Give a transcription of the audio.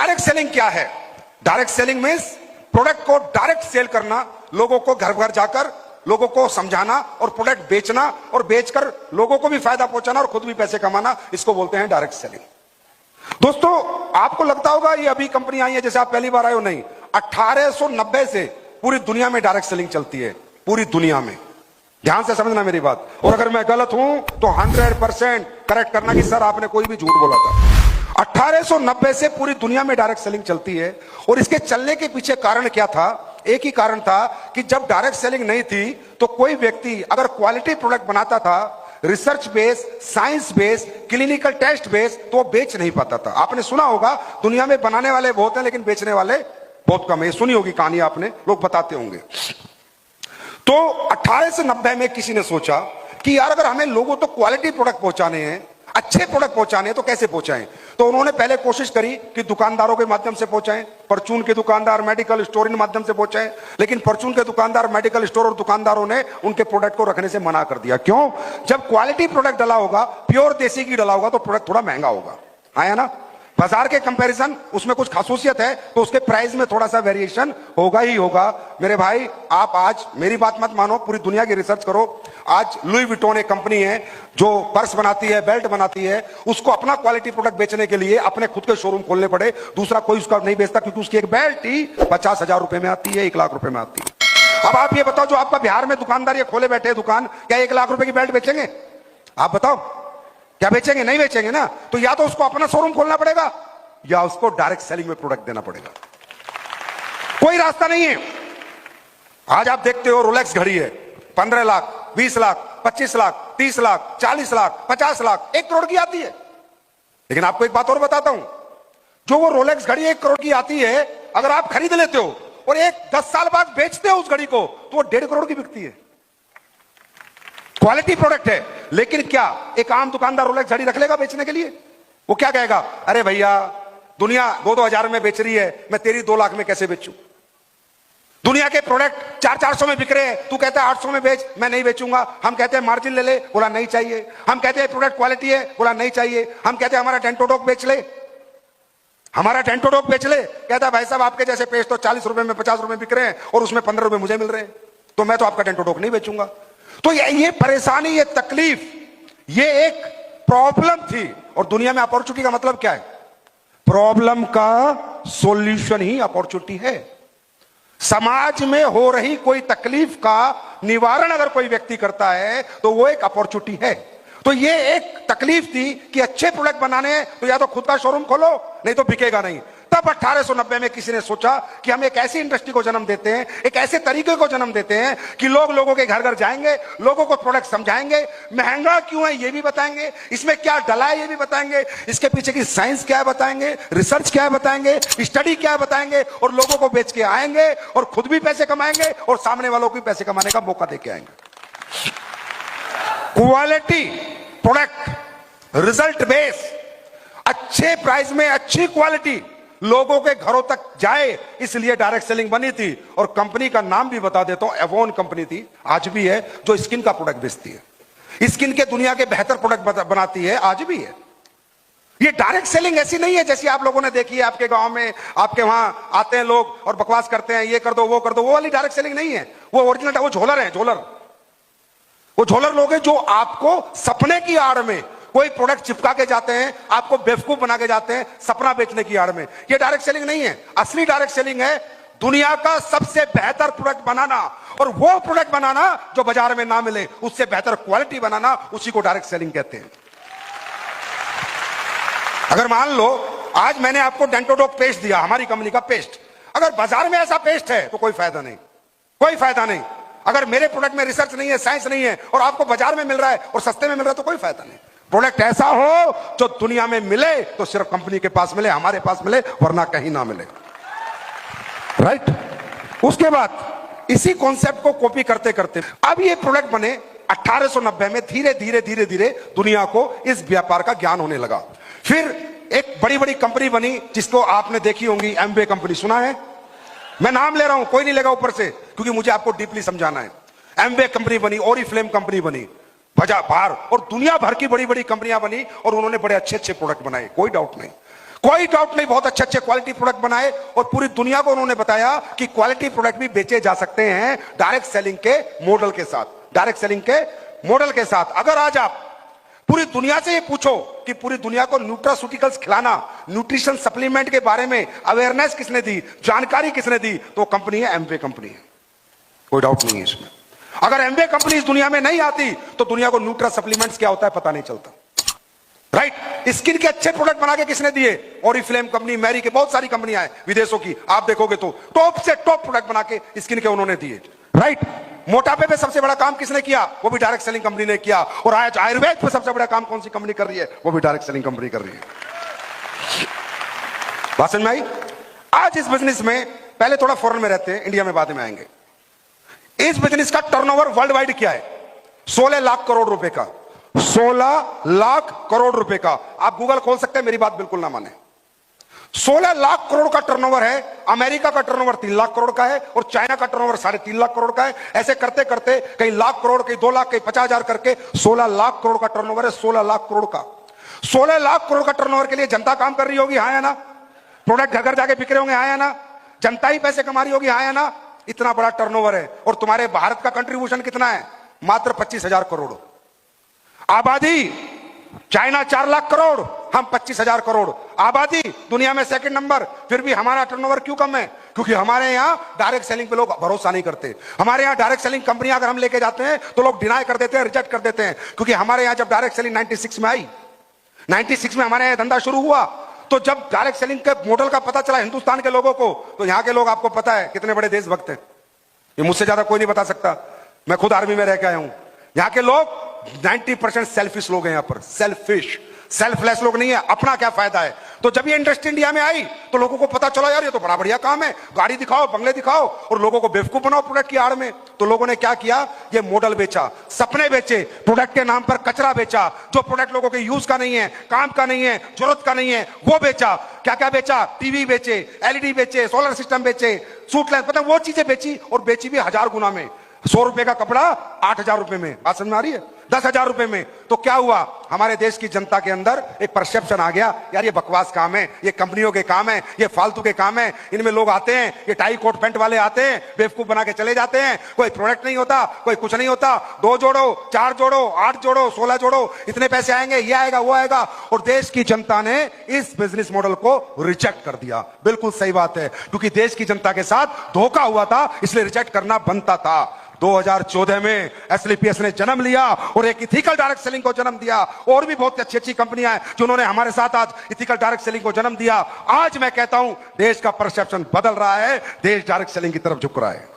Direct selling क्या है? Direct selling means product को डायरेक्ट सेल करना, लोगों को घर घर जाकर लोगों को समझाना और प्रोडक्ट बेचना और बेचकर लोगों को भी फायदा पहुंचाना और खुद भी पैसे कमाना, इसको बोलते हैं डायरेक्ट सेलिंग। दोस्तों, आपको लगता होगा ये अभी कंपनी आई है, जैसे आप पहली बार आए हो, नहीं, 1890 से पूरी दुनिया में डायरेक्ट सेलिंग चलती है, पूरी दुनिया में। ध्यान से समझना मेरी बात, और अगर मैं गलत हूं तो 100% करेक्ट करना कि सर आपने कोई भी झूठ बोला था। 1890 से पूरी दुनिया में डायरेक्ट सेलिंग चलती है, और इसके चलने के पीछे कारण क्या था? एक ही कारण था कि जब डायरेक्ट सेलिंग नहीं थी तो कोई व्यक्ति अगर क्वालिटी प्रोडक्ट बनाता था, research base, science base, clinical test base, तो वो बेच नहीं पाता था। आपने सुना होगा दुनिया में बनाने वाले बहुत हैं लेकिन बेचने वाले बहुत कम है। सुनी होगी कहानी आपने, लोग बताते होंगे। तो 1890 में किसी ने सोचा कि यार अगर हमें लोगों तो क्वालिटी प्रोडक्ट पहुंचाने हैं, अच्छे प्रोडक्ट पहुंचाने हैं, तो कैसे पहुंचाएं? तो उन्होंने पहले कोशिश करी कि दुकानदारों के माध्यम से पहुंचाएं, परचून के दुकानदार, मेडिकल स्टोर के माध्यम से पहुंचाएं। लेकिन परचून के दुकानदार, मेडिकल स्टोर और दुकानदारों ने उनके प्रोडक्ट को रखने से मना कर दिया। क्यों? जब क्वालिटी प्रोडक्ट डला होगा, प्योर देसी घी डला होगा, तो प्रोडक्ट थोड़ा महंगा होगा, है ना? बाजार के कंपैरिजन उसमें कुछ खासूसियत है तो उसके प्राइस में थोड़ा सा वेरिएशन होगा ही होगा। मेरे भाई, आप आज मेरी बात मत मानो, पूरी दुनिया की रिसर्च करो। आज लुई विटोन एक कंपनी है जो पर्स बनाती है, बेल्ट बनाती है, उसको अपना क्वालिटी प्रोडक्ट बेचने के लिए अपने खुद के शोरूम खोलने पड़े, दूसरा कोई उसका नहीं बेचता, क्योंकि उसकी एक बेल्ट ही 50,000 रुपए में आती है, 1 लाख रुपए में आती है। अब आप ये बताओ, जो आपका बिहार में दुकानदार ये खोले बैठे दुकान, क्या 1 लाख रुपए की बेल्ट बेचेंगे? आप बताओ, क्या बेचेंगे? नहीं बेचेंगे ना। तो या तो उसको अपना शोरूम खोलना पड़ेगा या उसको डायरेक्ट सेलिंग में प्रोडक्ट देना पड़ेगा, कोई रास्ता नहीं है। आज आप देखते हो रोलेक्स घड़ी है, 15 लाख, 20 लाख, 25 लाख, 30 लाख, 40 लाख, 50 लाख, 1 करोड़ की आती है। लेकिन आपको एक बात और बताता हूं, जो वो रोलेक्स घड़ी 1 करोड़ की आती है, अगर आप खरीद लेते हो और 10 साल बाद बेचते हो उस घड़ी को, तो वो 1.5 करोड़ की बिकती है। क्वालिटी प्रोडक्ट है। लेकिन क्या एक आम दुकानदार रोलेक्स घड़ी रख लेगा बेचने के लिए? वो क्या कहेगा? अरे भैया, दुनिया 2-2 हजार में बेच रही है, मैं तेरी 2 लाख में कैसे बेचूं? दुनिया के प्रोडक्ट 400-400 में बिक रहे हैं, तू कहता है 800 में बेच, मैं नहीं बेचूंगा। हम कहते हैं मार्जिन ले ले, बोला नहीं चाहिए। हम कहते हैं प्रोडक्ट क्वालिटी है, बोला नहीं चाहिए। हम कहते हैं हमारा डेंटोडोक बेच ले, हमारा डेंटोडोक बेच ले, कहता है भाई साहब आपके जैसे पेस्ट तो 40 रुपए में, 50 रुपए में बिक रहे हैं और उसमें 15 रुपए मुझे मिल रहे हैं, तो मैं तो आपका डेंटोडोक नहीं बेचूंगा। तो ये परेशानी, ये तकलीफ, ये एक प्रॉब्लम थी। और दुनिया में अपॉर्चुनिटी का मतलब क्या है? प्रॉब्लम का सॉल्यूशन ही अपॉर्चुनिटी है। समाज में हो रही कोई तकलीफ का निवारण अगर कोई व्यक्ति करता है तो वो एक अपॉर्चुनिटी है। तो ये एक तकलीफ थी कि अच्छे प्रोडक्ट बनाने हैं तो या तो खुद का शोरूम खोलो, नहीं तो बिकेगा नहीं। तब 1890 में किसी ने सोचा कि हम एक ऐसी इंडस्ट्री को जन्म देते हैं, एक ऐसे तरीके को जन्म देते हैं कि लोग लोगों के घर घर जाएंगे, लोगों को प्रोडक्ट समझाएंगे, महंगा क्यों है ये भी बताएंगे, इसमें क्या डला है ये भी बताएंगे, इसके पीछे की साइंस क्या है बताएंगे, रिसर्च क्या है बताएंगे, स्टडी क्या है बताएंगे, और लोगों को बेच के आएंगे और खुद भी पैसे कमाएंगे और सामने वालों को भी पैसे कमाने का मौका दे के आएंगे। क्वालिटी प्रोडक्ट, रिजल्ट बेस, अच्छे प्राइस में अच्छी क्वालिटी लोगों के घरों तक जाए, इसलिए डायरेक्ट सेलिंग बनी थी। और कंपनी का नाम भी बता देता हूं, एवोन कंपनी थी, आज भी है, जो स्किन का प्रोडक्ट बेचती है। स्किन के दुनिया के बेहतर प्रोडक्ट बनाती है, आज भी है। ये डायरेक्ट सेलिंग ऐसी नहीं है जैसी आप लोगों ने देखी है आपके गांव में, आपके वहां आते हैं लोग और बकवास करते हैं, ये कर दो वो कर दो, वो वाली डायरेक्ट सेलिंग नहीं है। वो ओरिजिनल, वो झोलर है, झोलर। वो झोलर लोग हैं जो आपको सपने की आड़ में कोई प्रोडक्ट चिपका के जाते हैं, आपको बेवकूफ बना के जाते हैं सपना बेचने की आड़ में। ये डायरेक्ट सेलिंग नहीं है। असली डायरेक्ट सेलिंग है दुनिया का सबसे बेहतर प्रोडक्ट बनाना, और वो प्रोडक्ट बनाना जो बाजार में ना मिले, उससे बेहतर क्वालिटी बनाना, उसी को डायरेक्ट सेलिंग कहते हैं। अगर मान लो आज मैंने आपको डेंटोडोक पेस्ट दिया, हमारी कंपनी का पेस्ट, अगर बाजार में ऐसा पेस्ट है तो कोई फायदा नहीं, कोई फायदा नहीं। अगर मेरे प्रोडक्ट में रिसर्च नहीं है, साइंस नहीं है, और आपको बाजार में मिल रहा है और सस्ते में मिल रहा है, तो कोई फायदा नहीं। प्रोडक्ट ऐसा हो जो दुनिया में मिले तो सिर्फ कंपनी के पास मिले, हमारे पास मिले, वरना कहीं ना मिले। राइट? उसके बाद इसी कॉन्सेप्ट को कॉपी करते करते अब ये प्रोडक्ट बने। 1890 में धीरे धीरे धीरे धीरे दुनिया को इस व्यापार का ज्ञान होने लगा। फिर एक बड़ी बड़ी कंपनी बनी जिसको आपने देखी होंगी, एमवे कंपनी, सुना है? मैं नाम ले रहा हूं, कोई नहीं लेगा ऊपर से, क्योंकि मुझे आपको डीपली समझाना है। एमवे कंपनी बनी, ओरिफ्लेम कंपनी बनी, बाहर और दुनिया भर की बड़ी बड़ी कंपनियां बनी और उन्होंने बड़े अच्छे अच्छे प्रोडक्ट बनाए, कोई डाउट नहीं। कोई डाउट नहीं, बहुत अच्छे अच्छे क्वालिटी प्रोडक्ट बनाए और पूरी दुनिया को उन्होंने बताया कि क्वालिटी प्रोडक्ट भी बेचे जा सकते हैं डायरेक्ट सेलिंग के मॉडल के साथ, डायरेक्ट सेलिंग के मॉडल के साथ। अगर आज आप पूरी दुनिया से ये पूछो कि पूरी दुनिया को न्यूट्रास्यूटिकल्स खिलाना, न्यूट्रिशन सप्लीमेंट के बारे में अवेयरनेस किसने दी, जानकारी किसने दी, तो कंपनी है एमवे कंपनी है, कोई डाउट नहीं है इसमें। अगर एमवे कंपनी इस दुनिया में नहीं आती तो दुनिया को न्यूट्रा सप्लीमेंट्स क्या होता है पता नहीं चलता, राइट। स्किन के अच्छे प्रोडक्ट बना के किसने दिए, ओरिफ्लेम कंपनी, मैरी के, बहुत सारी कंपनियां हैं विदेशों की, आप देखोगे तो टॉप से टॉप प्रोडक्ट बना के स्किन के उन्होंने दिए, राइट। मोटापे पे सबसे बड़ा काम किसने किया, वो भी डायरेक्ट सेलिंग कंपनी ने किया। और आज आयुर्वेद पे सबसे बड़ा काम कौन सी कंपनी कर रही है, वो भी डायरेक्ट सेलिंग कंपनी कर रही है। बात समझ में आई? आज इस बिजनेस में, पहले थोड़ा फॉरेन में रहते हैं, इंडिया में बाद में आएंगे। इस बिजनेस का टर्नओवर वर्ल्ड वाइड क्या है, 16 लाख करोड़ रुपए का, 16 लाख करोड़ रुपए का। आप गूगल खोल सकते हैं, मेरी बात बिल्कुल ना माने। 16 लाख करोड़ का टर्नओवर है। अमेरिका का टर्नओवर 3 लाख करोड़ का है और चाइना का टर्नओवर 3.5 लाख करोड़ का है। ऐसे करते करते कई लाख करोड़, कई 2 लाख, कई 50,000 करके 16 लाख करोड़ का टर्नओवर है। 16 लाख करोड़ का, 16 लाख करोड़ का टर्नओवर के लिए जनता काम कर रही होगी, हाँ या ना? प्रोडक्ट घर घर जाके बिक रहे होंगे, हाँ या ना? जनता ही पैसे कमा रही होगी, हाँ या ना? इतना बड़ा टर्नओवर है। और तुम्हारे भारत का कंट्रीब्यूशन कितना है, मात्र 25,000 करोड़। आबादी चाइना 4 लाख करोड़, हम 25,000 करोड़। आबादी दुनिया में सेकंड नंबर, फिर भी हमारा टर्नओवर क्यों कम है? क्योंकि हमारे यहां डायरेक्ट सेलिंग पे लोग भरोसा नहीं करते। हमारे यहां डायरेक्ट सेलिंग कंपनियां अगर हम लेके जाते हैं तो लोग डिनाई कर देते हैं, रिजेक्ट कर देते हैं। क्योंकि हमारे यहां जब डायरेक्ट सेलिंग 96 में आई, 96 में हमारे यहां धंधा शुरू हुआ, तो जब डायरेक्ट सेलिंग के मॉडल का पता चला हिंदुस्तान के लोगों को, तो यहां के लोग, आपको पता है कितने बड़े देशभक्त हैं, ये मुझसे ज्यादा कोई नहीं बता सकता। मैं खुद आर्मी में रह के आया हूं। यहां के लोग 90% सेल्फिश लोग हैं, यहां पर सेल्फिश, सेल्फलेस लोग नहीं है, अपना क्या फायदा है। तो जब ये इंडस्ट्री इंडिया में आई तो लोगों को पता चला, यार ये तो बड़ा बढ़िया काम है, गाड़ी दिखाओ, बंगले दिखाओ और लोगों को बेवकूफ बनाओ प्रोडक्ट की आड़ में। तो लोगों ने क्या किया, ये मॉडल बेचा, सपने बेचे, प्रोडक्ट के नाम पर कचरा बेचा। जो प्रोडक्ट लोगों के यूज का नहीं है, काम का नहीं है, जरूरत का नहीं है, वो बेचा। क्या क्या बेचा, टीवी बेचे, एलईडी बेचे, सोलर सिस्टम बेचे, सूट लेंस, मतलब वो चीजें बेची, और बेची भी 1000 गुना में। 100 रुपए का कपड़ा 8,000 रुपए में, बात समझ में आ रही है, 10,000 रुपए में। तो क्या हुआ, हमारे देश की जनता के अंदर एक परसेप्शन आ गया, यार ये बकवास काम है, ये कंपनियों के काम है, ये फालतू के काम है, इनमें लोग आते हैं, ये टाई कोट पैंट वाले आते हैं, बेवकूफ बना के चले जाते हैं, कोई प्रोडक्ट नहीं होता, कोई कुछ नहीं होता, 2 जोड़ो, 4 जोड़ो, 8 जोड़ो, 16 जोड़ो, इतने पैसे आएंगे, ये आएगा, वो आएगा। और देश की जनता ने इस बिजनेस मॉडल को रिजेक्ट कर दिया। बिल्कुल सही बात है, क्योंकि देश की जनता के साथ धोखा हुआ था, इसलिए रिजेक्ट करना बनता था। 2014 में एसलीपीएस ने जन्म लिया और एक इथिकल डायरेक्ट सेलिंग को जन्म दिया। और भी बहुत अच्छी अच्छी कंपनियां हैं जिन्होंने हमारे साथ आज इथिकल डायरेक्ट सेलिंग को जन्म दिया। आज मैं कहता हूं देश का परसेप्शन बदल रहा है, देश डायरेक्ट सेलिंग की तरफ झुक रहा है।